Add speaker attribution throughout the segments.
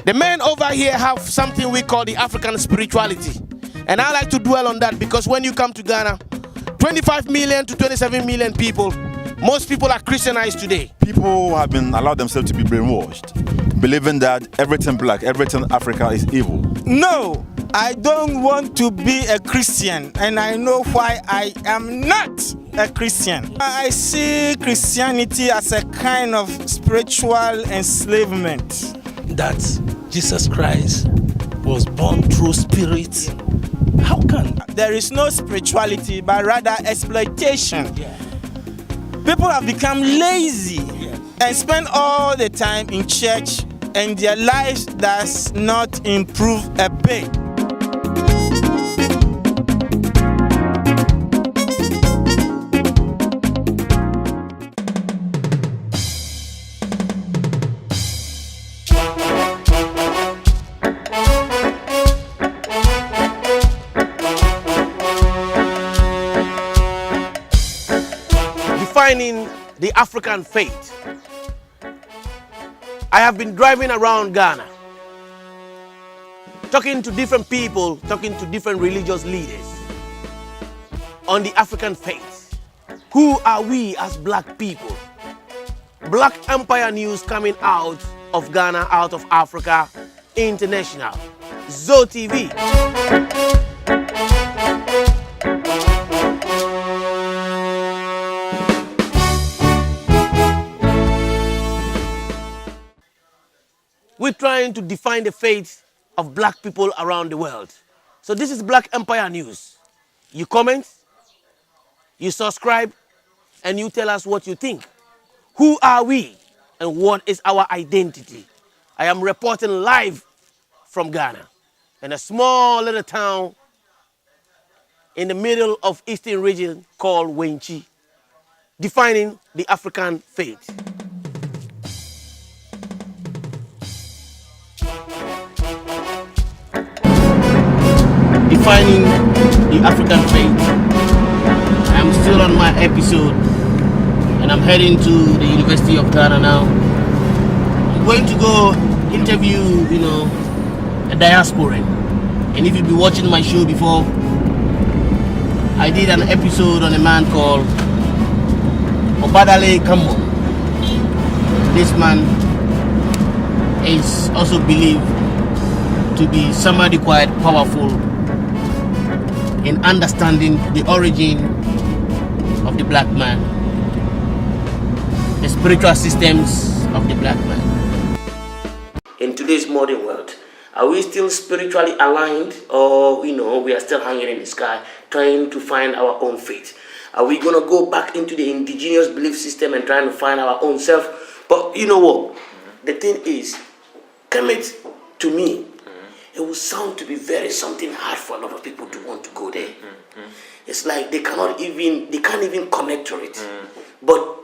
Speaker 1: The men over here have something we call the African spirituality. And I like to dwell on that because when you come to Ghana, 25 million to 27 million people, most people are Christianized today.
Speaker 2: People have been allowed themselves to be brainwashed, believing that everything black, everything Africa is evil.
Speaker 3: No, I don't want to be a Christian, and I know why I am not a Christian. I see Christianity as a kind of spiritual enslavement.
Speaker 4: That Jesus Christ was born through spirit. How can?
Speaker 3: There is no spirituality, but rather exploitation.
Speaker 4: Yeah.
Speaker 3: People have become lazy and spend all the time in church, and their lives does not improve a bit.
Speaker 1: Defining the African faith. I have been driving around Ghana, talking to different people, talking to different religious leaders on the African faith. Who are we as black people? Black Empire news coming out of Ghana, out of Africa, international. ZOH TV. We're trying to define the faith of black people around the world. So this is Black Empire News. You comment, you subscribe, and you tell us what you think. Who are we and what is our identity? I am reporting live from Ghana, in a small little town in the middle of Eastern region called Wenchi, defining the African faith. Defining the African faith. I'm still on my episode and I'm heading to the University of Ghana now. I'm going to go interview, a diasporan. And if you've been watching my show before, I did an episode on a man called Obadele Kambon. This man is also believed to be somebody quite powerful in understanding the origin of the black man, the spiritual systems of the black man. In today's modern world, are we still spiritually aligned, or we are still hanging in the sky trying to find our own faith? Are we going to go back into the indigenous belief system and trying to find our own self? But you know what? The thing is, come it to me, it will sound to be very something hard for a lot of people to want to go there. It's like they can't even connect to it. But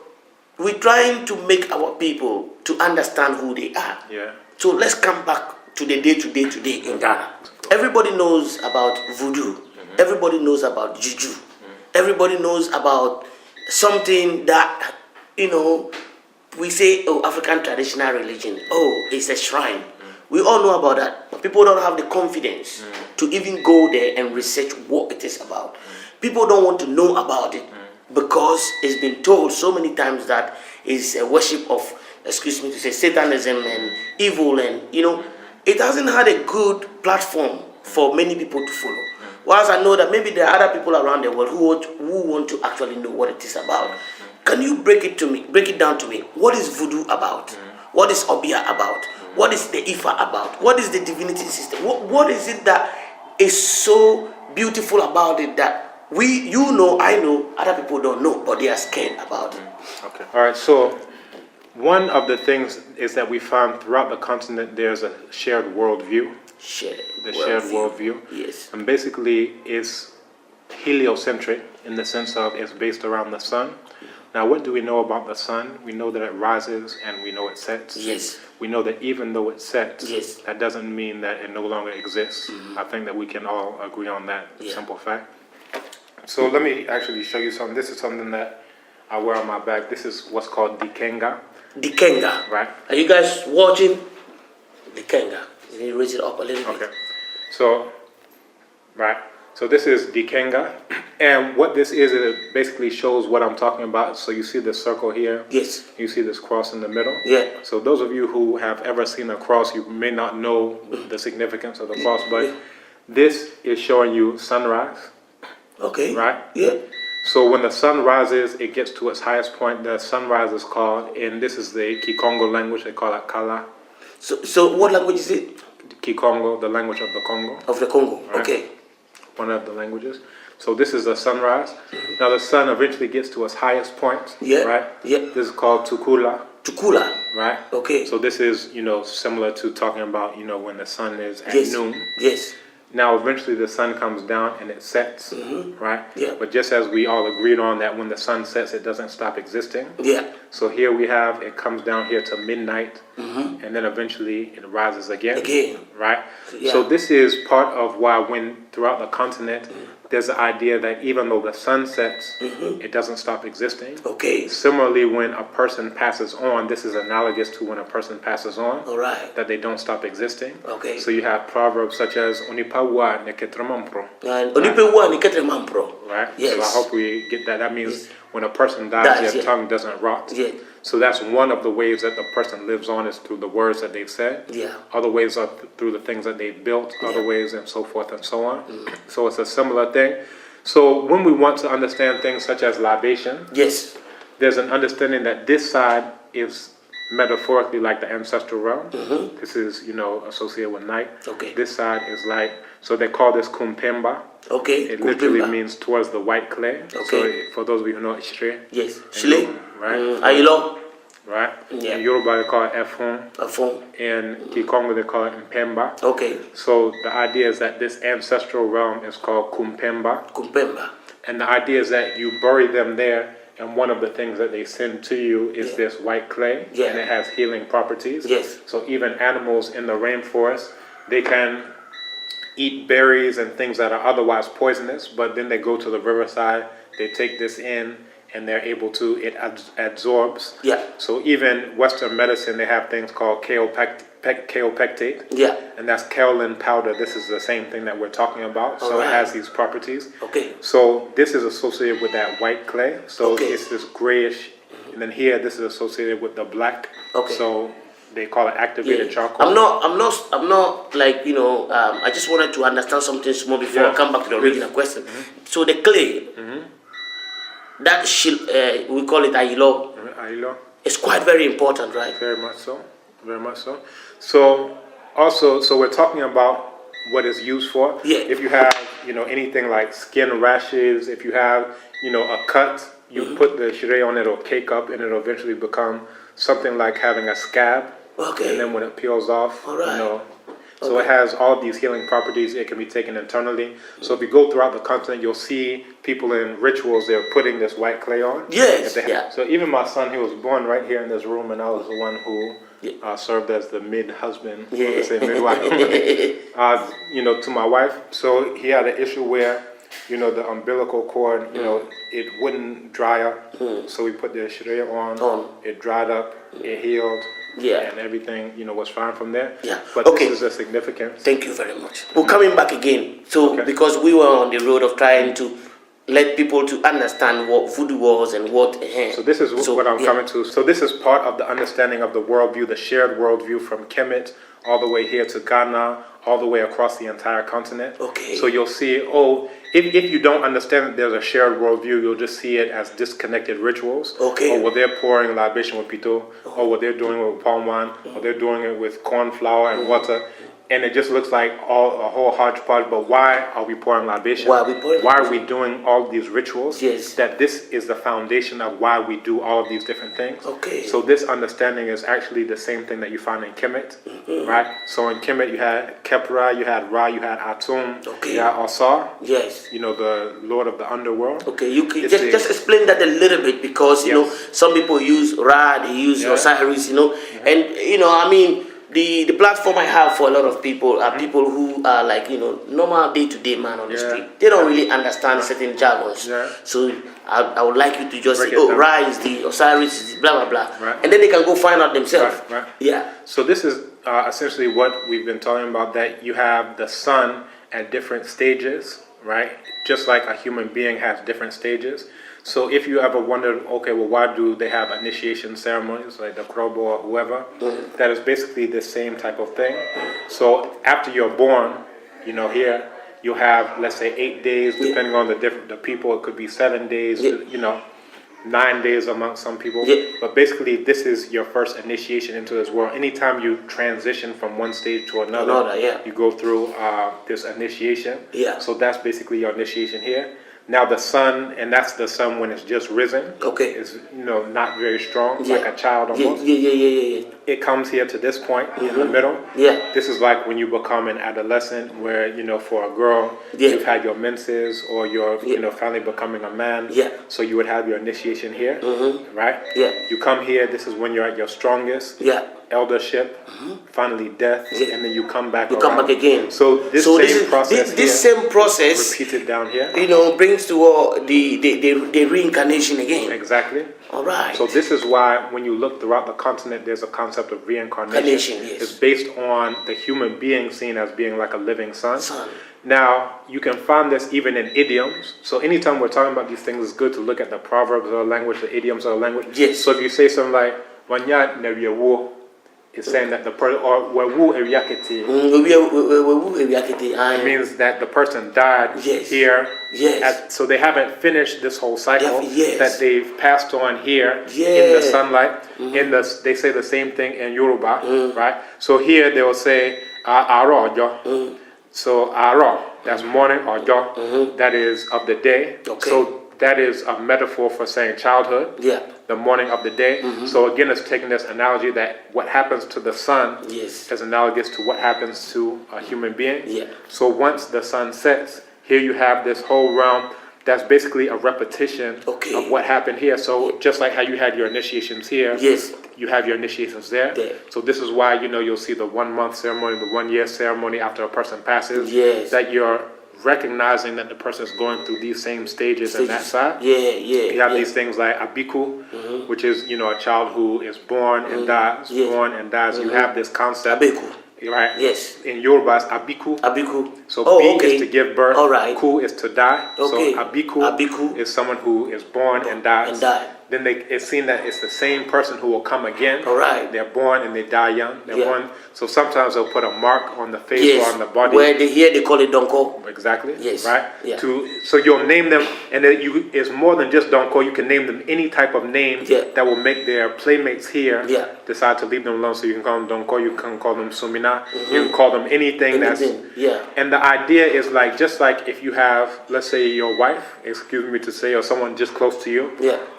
Speaker 1: we're trying to make our people to understand who they are.
Speaker 5: Yeah.
Speaker 1: So let's come back to the day-to-day today in Ghana. Everybody knows about voodoo. Everybody knows about juju. Everybody knows about something that, we say, oh, African traditional religion. Oh, it's a shrine. We all know about that, but people don't have the confidence to even go there and research what it is about. People don't want to know about it because it's been told so many times that it's a worship of, Satanism and evil, and it hasn't had a good platform for many people to follow. Whilst I know that maybe there are other people around the world who want to actually know what it is about. Can you break it down to me? What is voodoo about? What is Obia about? What is the Ifa about? What is the divinity system? What is it that is so beautiful about it that I know, other people don't know, but they are scared about it?
Speaker 5: Okay. All right. So one of the things is that we found throughout the continent there's a shared worldview. Shared worldview.
Speaker 1: Yes.
Speaker 5: And basically it's heliocentric in the sense of it's based around the sun. Now, what do we know about the sun? We know that it rises and we know it sets.
Speaker 1: Yes.
Speaker 5: We know that even though it sets,
Speaker 1: yes,
Speaker 5: that doesn't mean that it no longer exists. I think that we can all agree on that simple fact. So let me actually show you something. This is something that I wear on my back. This is what's called dikenga.
Speaker 1: Dikenga.
Speaker 5: Right.
Speaker 1: Are you guys watching? The Kenga. You need to raise it up a little bit.
Speaker 5: Okay. So, right. So this is Dikenga, and what this is, it basically shows what I'm talking about. So you see this circle here.
Speaker 1: Yes.
Speaker 5: You see this cross in the middle.
Speaker 1: Yeah.
Speaker 5: So those of you who have ever seen a cross, you may not know the significance of the cross, but this is showing you sunrise.
Speaker 1: Okay.
Speaker 5: Right.
Speaker 1: Yeah.
Speaker 5: So when the sun rises, it gets to its highest point. The sunrise is called, and this is the Kikongo language. They call it Kala.
Speaker 1: So what language is it?
Speaker 5: Kikongo, the language of the Congo.
Speaker 1: Of the Congo.
Speaker 5: Right.
Speaker 1: Okay.
Speaker 5: One of the languages. So this is the sunrise. Now the sun eventually gets to its highest point.
Speaker 1: Yeah.
Speaker 5: Right.
Speaker 1: Yeah.
Speaker 5: This is called Tukula.
Speaker 1: Tukula.
Speaker 5: Right.
Speaker 1: Okay.
Speaker 5: So this is, similar to talking about, when the sun is at noon.
Speaker 1: Yes.
Speaker 5: Now, eventually the sun comes down and it sets, right?
Speaker 1: Yeah.
Speaker 5: But just as we all agreed on that when the sun sets, it doesn't stop existing.
Speaker 1: Yeah.
Speaker 5: So here we have, it comes down here to midnight, and then eventually it rises again. Right?
Speaker 1: Yeah.
Speaker 5: So this is part of why when throughout the continent, there's the idea that even though the sun sets, it doesn't stop existing.
Speaker 1: Okay.
Speaker 5: Similarly, when a person passes on, this is analogous to when a person passes on,
Speaker 1: All right.
Speaker 5: that they don't stop existing.
Speaker 1: Okay.
Speaker 5: So you have proverbs such as Onipawa neketramambro.
Speaker 1: And Onipewa ni ketremampro.
Speaker 5: Right?
Speaker 1: Yes.
Speaker 5: So I hope we get that. That means when a person dies, their tongue doesn't rot.
Speaker 1: Yeah.
Speaker 5: So that's one of the ways that the person lives on is through the words that they've said.
Speaker 1: Yeah.
Speaker 5: Other ways are through the things that they've built, other ways and so forth and so on. So it's a similar thing. So when we want to understand things such as libation,
Speaker 1: Yes.
Speaker 5: there's an understanding that this side is metaphorically like the ancestral realm. This is, associated with night.
Speaker 1: Okay.
Speaker 5: This side is like, so they call this kumpemba.
Speaker 1: Okay.
Speaker 5: It literally
Speaker 1: Kumpemba.
Speaker 5: means towards the white clay.
Speaker 1: Okay.
Speaker 5: So for those of you who know Ishre.
Speaker 1: Yes. Shile.
Speaker 5: Right.
Speaker 1: Ayilo.
Speaker 5: Right.
Speaker 1: Yeah.
Speaker 5: In Yoruba they call it Efon.
Speaker 1: Afon.
Speaker 5: In Kikongo they call it Mpemba.
Speaker 1: Okay.
Speaker 5: So the idea is that this ancestral realm is called Kumpemba.
Speaker 1: Kumpemba.
Speaker 5: And the idea is that you bury them there, and one of the things that they send to you is this white clay,
Speaker 1: Yeah.
Speaker 5: and it has healing properties.
Speaker 1: Yes.
Speaker 5: So even animals in the rainforest, they can eat berries and things that are otherwise poisonous, but then they go to the riverside, they take this in, and they're able to, it absorbs.
Speaker 1: Yeah.
Speaker 5: So even Western medicine, they have things called kaopectate.
Speaker 1: Yeah.
Speaker 5: And that's kaolin powder. This is the same thing that we're talking about. So
Speaker 1: Alright.
Speaker 5: it has these properties.
Speaker 1: Okay.
Speaker 5: So this is associated with that white clay. So
Speaker 1: Okay.
Speaker 5: it's this grayish. And then here, this is associated with the black.
Speaker 1: Okay.
Speaker 5: So they call it activated charcoal.
Speaker 1: I'm not like, I just wanted to understand something small before I come back to the original question. So the clay, that we call it Ayilo,
Speaker 5: Ayilo.
Speaker 1: is quite very important, right?
Speaker 5: Very much so. Very much so. So also, so we're talking about what it's used for.
Speaker 1: Yeah.
Speaker 5: If you have, anything like skin rashes, if you have, a cut, you put the shirei on it or cake up, and it'll eventually become something like having a scab.
Speaker 1: Okay.
Speaker 5: And then when it peels off,
Speaker 1: Alright.
Speaker 5: So it has all of these healing properties. It can be taken internally. So if you go throughout the continent, you'll see people in rituals, they're putting this white clay on.
Speaker 1: Yes.
Speaker 5: If they have-
Speaker 1: Yeah.
Speaker 5: So even my son, he was born right here in this room, and I was the one who served as the mid-husband,
Speaker 1: Yeah.
Speaker 5: let's say midwife, to my wife. So he had an issue where, the umbilical cord, it wouldn't dry up. So we put the sharia on. It dried up. It healed.
Speaker 1: Yeah.
Speaker 5: And everything, was fine from there.
Speaker 1: Yeah.
Speaker 5: But
Speaker 1: Okay.
Speaker 5: this is a significance.
Speaker 1: Thank you very much. We're coming back again. So,
Speaker 5: Okay.
Speaker 1: because we were on the road of trying to let people to understand what voodoo was and what.
Speaker 5: So this is what I'm
Speaker 1: yeah.
Speaker 5: coming to. So this is part of the understanding of the worldview, the shared worldview from Kemet all the way here to Ghana, all the way across the entire continent.
Speaker 1: Okay.
Speaker 5: So you'll see, if you don't understand that there's a shared worldview, you'll just see it as disconnected rituals.
Speaker 1: Okay.
Speaker 5: Or they're pouring libation with pito, or what they're doing with palm wine, or they're doing it with corn flour and water. And it just looks like a whole hodgepodge, but why are we pouring libation?
Speaker 1: Why are we pouring
Speaker 5: Why are we doing all these rituals?
Speaker 1: Yes.
Speaker 5: That this is the foundation of why we do all of these different things.
Speaker 1: Okay.
Speaker 5: So this understanding is actually the same thing that you find in Kemet, right? So in Kemet you had Kepra, you had Ra, you had Atum,
Speaker 1: Okay.
Speaker 5: you had Osar,
Speaker 1: Yes.
Speaker 5: the Lord of the underworld.
Speaker 1: Okay, you can
Speaker 5: It's
Speaker 1: just explain that a little bit because some people use Ra, they use Osiris, and the platform I have for a lot of people are people who are like normal day-to-day man on the street. They don't really understand certain jargons.
Speaker 5: Yeah.
Speaker 1: So I would like you to just
Speaker 5: Break
Speaker 1: say,
Speaker 5: it down.
Speaker 1: Ra is the Osiris is blah blah blah,
Speaker 5: Right.
Speaker 1: and then they can go find out themselves.
Speaker 5: Right.
Speaker 1: Yeah.
Speaker 5: So this is essentially what we've been talking about, that you have the sun at different stages, right? Just like a human being has different stages. So if you ever wondered, okay, well, why do they have initiation ceremonies, like the Krobo or whoever? That is basically the same type of thing. So after you're born, here, you have, let's say, 8 days, depending on the people. It could be 7 days, 9 days amongst some people. But basically, this is your first initiation into this world. Anytime you transition from one stage to another, you go through this initiation. So that's basically your initiation here. Now the sun, and that's the sun when it's just risen. Okay. It's not very strong, like a child almost. It comes here to this point in the middle. This is like when you become an adolescent, where for a girl, you've had your menses, or you're finally becoming a man. So you would have your initiation here, right? You come here. This is when you're at your strongest. Eldership, finally death, and then you come back. You come back again. So this same process repeated down here.
Speaker 1: Brings to the reincarnation again.
Speaker 5: Exactly.
Speaker 1: All right.
Speaker 5: So this is why when you look throughout the continent, there's a concept of reincarnation. It's based on the human being seen as being like a living sun. Now, you can find this even in idioms. So anytime we're talking about these things, it's good to look at the proverbs of the language, the idioms of the language. So if you say something like, "Wanya nebiyewo," it's saying that the person, or "wewu ewiakete," it means that the person died here. So they haven't finished this whole cycle, that they've passed on here in the sunlight. They say the same thing in Yoruba, right? So here they will say "aro ojo." So "aro," that's morning, ojo, that is of the day. So that is a metaphor for saying childhood, the morning of the day. So again, it's taking this analogy that what happens to the sun is analogous to what happens to a human being. So once the sun sets, here you have this whole realm that's basically a repetition of what happened here. So just like how you had your initiations here, you have your initiations there. So this is why you'll see the 1 month ceremony, the 1 year ceremony after a person passes. That you're recognizing that the person is going through these same stages on that side. You have these things like abiku, which is a child who is born and dies, born and dies. You have this concept. Abiku. Right. In Yoruba, it's abiku. So B is to give birth. Ku is to die. So abiku is someone who is born and dies. Then it's seen that it's the same person who will come again. They're born and they die young. They're born. So sometimes they'll put a mark on the face or on the body.
Speaker 1: Where they call it donko.
Speaker 5: Exactly. Right. So you'll name them, and it's more than just donko. You can name them any type of name that will make their playmates here decide to leave them alone. So you can call them donko. You can call them sumina. You can call them anything that's. And the idea is just like if you have, let's say, your wife, excuse me to say, or someone just close to you,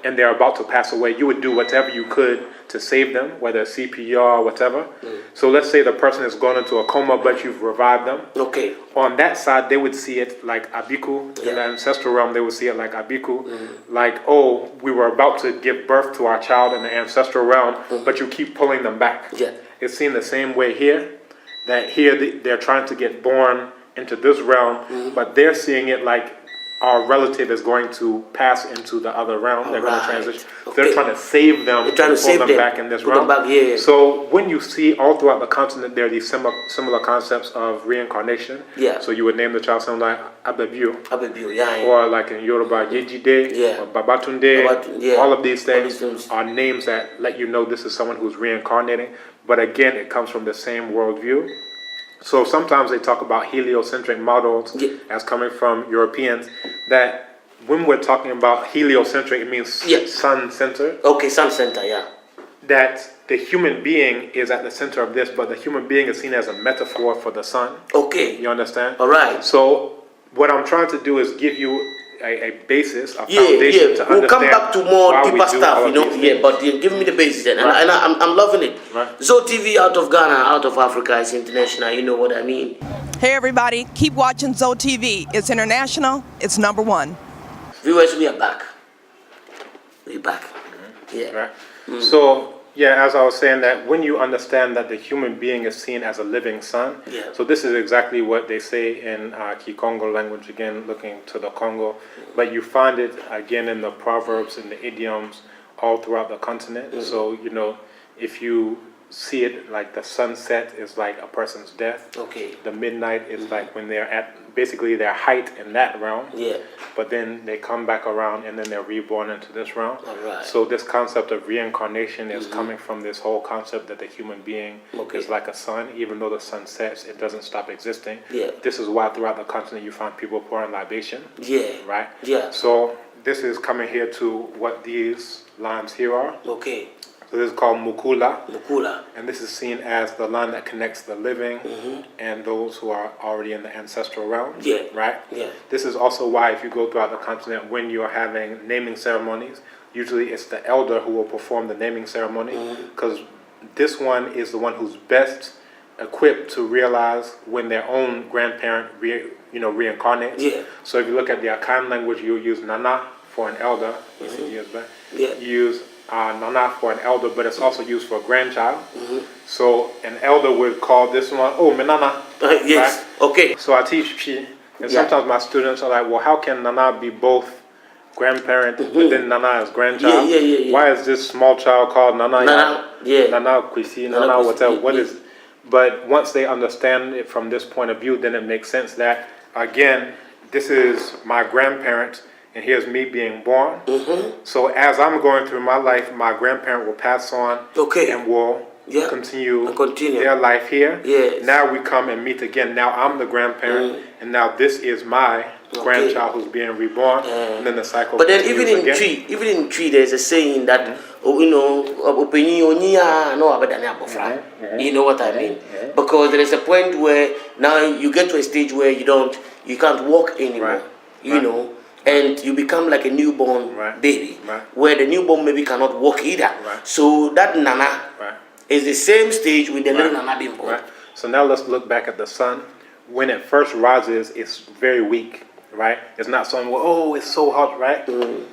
Speaker 5: and they're about to pass away, you would do whatever you could to save them, whether CPR or whatever. So let's say the person is going into a coma, but you've revived them. On that side, they would see it like abiku. In the ancestral realm, they would see it like abiku. Like, oh, we were about to give birth to our child in the ancestral realm, but you keep pulling them back. It's seen the same way here, that here they're trying to get born into this realm, but they're seeing it like our relative is going to pass into the other realm. They're going to transition. They're trying to save them, and pull them back in this realm. So when you see all throughout the continent, there are these similar concepts of reincarnation. So you would name the child something like Abebiu, or like in Yoruba, Yejide, or Babatunde. All of these things are names that let you know this is someone who's reincarnating. But again, it comes from the same worldview. So sometimes they talk about heliocentric models as coming from Europeans, that when we're talking about heliocentric, it means sun-centered.
Speaker 1: Sun-centered,
Speaker 5: That the human being is at the center of this, but the human being is seen as a metaphor for the sun. You understand?
Speaker 1: All right.
Speaker 5: So what I'm trying to do is give you a basis, a foundation to understand.
Speaker 1: We'll come back to more deeper stuff, but give me the basis then. And I'm loving it. ZOH TV out of Ghana, out of Africa, it's international, you know what I mean.
Speaker 6: Hey everybody, keep watching ZOH TV. It's international, it's #1.
Speaker 1: Viewers, we are back. We're back.
Speaker 5: So, as I was saying, that when you understand that the human being is seen as a living sun, so this is exactly what they say in Kikongo language, again, looking to the Congo, but you find it again in the proverbs and the idioms all throughout the continent. So, if you see it like the sunset is like a person's death.
Speaker 1: Okay.
Speaker 5: The midnight is like when they're at basically their height in that realm.
Speaker 1: Yeah.
Speaker 5: But then they come back around and then they're reborn into this realm.
Speaker 1: All right.
Speaker 5: So this concept of reincarnation is coming from this whole concept that the human being is like a sun. Even though the sun sets, it doesn't stop existing.
Speaker 1: Yeah.
Speaker 5: This is why throughout the continent you find people pouring libation.
Speaker 1: Yeah.
Speaker 5: Right?
Speaker 1: Yeah.
Speaker 5: So this is coming here to what these lines here are.
Speaker 1: Okay.
Speaker 5: So this is called Mukula.
Speaker 1: Mukula.
Speaker 5: And this is seen as the line that connects the living and those who are already in the ancestral realm.
Speaker 1: Yeah.
Speaker 5: Right?
Speaker 1: Yeah.
Speaker 5: This is also why if you go throughout the continent, when you're having naming ceremonies, usually it's the elder who will perform the naming ceremony, because this one is the one who's best equipped to realize when their own grandparent reincarnates.
Speaker 1: Yeah.
Speaker 5: So if you look at the Akan language, you use Nana for an elder. Years back.
Speaker 1: Yeah.
Speaker 5: You use Nana for an elder, but it's also used for a grandchild. So an elder would call this one, oh, Menana.
Speaker 1: Yes.
Speaker 5: Right?
Speaker 1: Okay.
Speaker 5: So I teach Chi, and sometimes my students are like, well, how can Nana be both grandparent, but then Nana is grandchild?
Speaker 1: Yeah.
Speaker 5: Why is this small child called Nana?
Speaker 1: Nana, yeah.
Speaker 5: Nana Kwisi,
Speaker 1: Nana
Speaker 5: Nana
Speaker 1: Kwisi,
Speaker 5: whatever.
Speaker 1: yeah,
Speaker 5: What
Speaker 1: yeah.
Speaker 5: is? But once they understand it from this point of view, then it makes sense that, again, this is my grandparent, and here's me being born. So as I'm going through my life, my grandparent will pass on and will continue their life here.
Speaker 1: Yes.
Speaker 5: Now we come and meet again. Now I'm the grandparent, and now this is my grandchild who's being reborn, and then the cycle.
Speaker 1: But then even in
Speaker 5: again.
Speaker 1: tree, there's a saying that you know what I mean? Because there is a point where now you get to a stage where you can't walk anymore. You know. And you become like a newborn baby, where the newborn baby cannot walk either. So that Nana is the same stage with the little Nana being born.
Speaker 5: So now let's look back at the sun. When it first rises, it's very weak, right? It's not something, oh, it's so hot, right?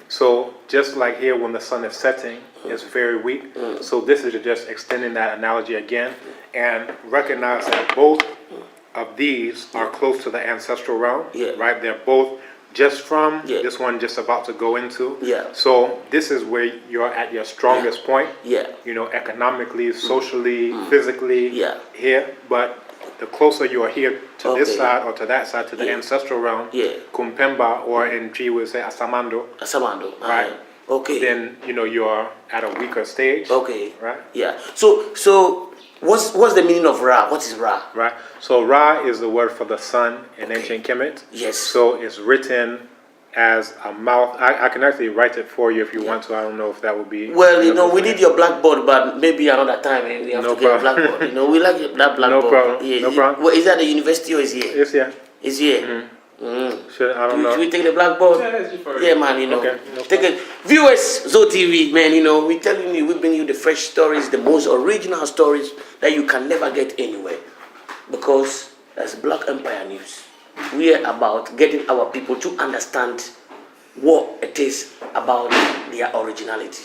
Speaker 5: So just like here, when the sun is setting, it's very weak. So this is just extending that analogy again, and recognize that both of these are close to the ancestral realm, right? They're both just from this one just about to go into. So this is where you're at your strongest point. You know, economically, socially, physically here. But the closer you are here to this side or to that side, to the ancestral realm, Kumpemba, or in G we say Asamando. Right.
Speaker 1: Okay.
Speaker 5: Then you're at a weaker stage.
Speaker 1: Okay.
Speaker 5: Right.
Speaker 1: Yeah. So what's the meaning of Ra? What is Ra?
Speaker 5: Right. So Ra is the word for the sun in ancient Kemet.
Speaker 1: Yes.
Speaker 5: So it's written as a mouth. I can actually write it for you if you want to. I don't know if that would be.
Speaker 1: Well, we need your blackboard, but maybe another time we have to get a blackboard. We like that blackboard.
Speaker 5: No problem.
Speaker 1: Yeah,
Speaker 5: no problem.
Speaker 1: Well, is that the university or is here?
Speaker 5: It's here.
Speaker 1: It's here.
Speaker 5: I don't know.
Speaker 1: Should we take the blackboard? Yeah, man,
Speaker 5: Okay,
Speaker 1: take it. Viewers, ZOH TV, man, we telling you, we bring you the fresh stories, the most original stories that you can never get anywhere. Because that's Black Empire News. We are about getting our people to understand what it is about their originality.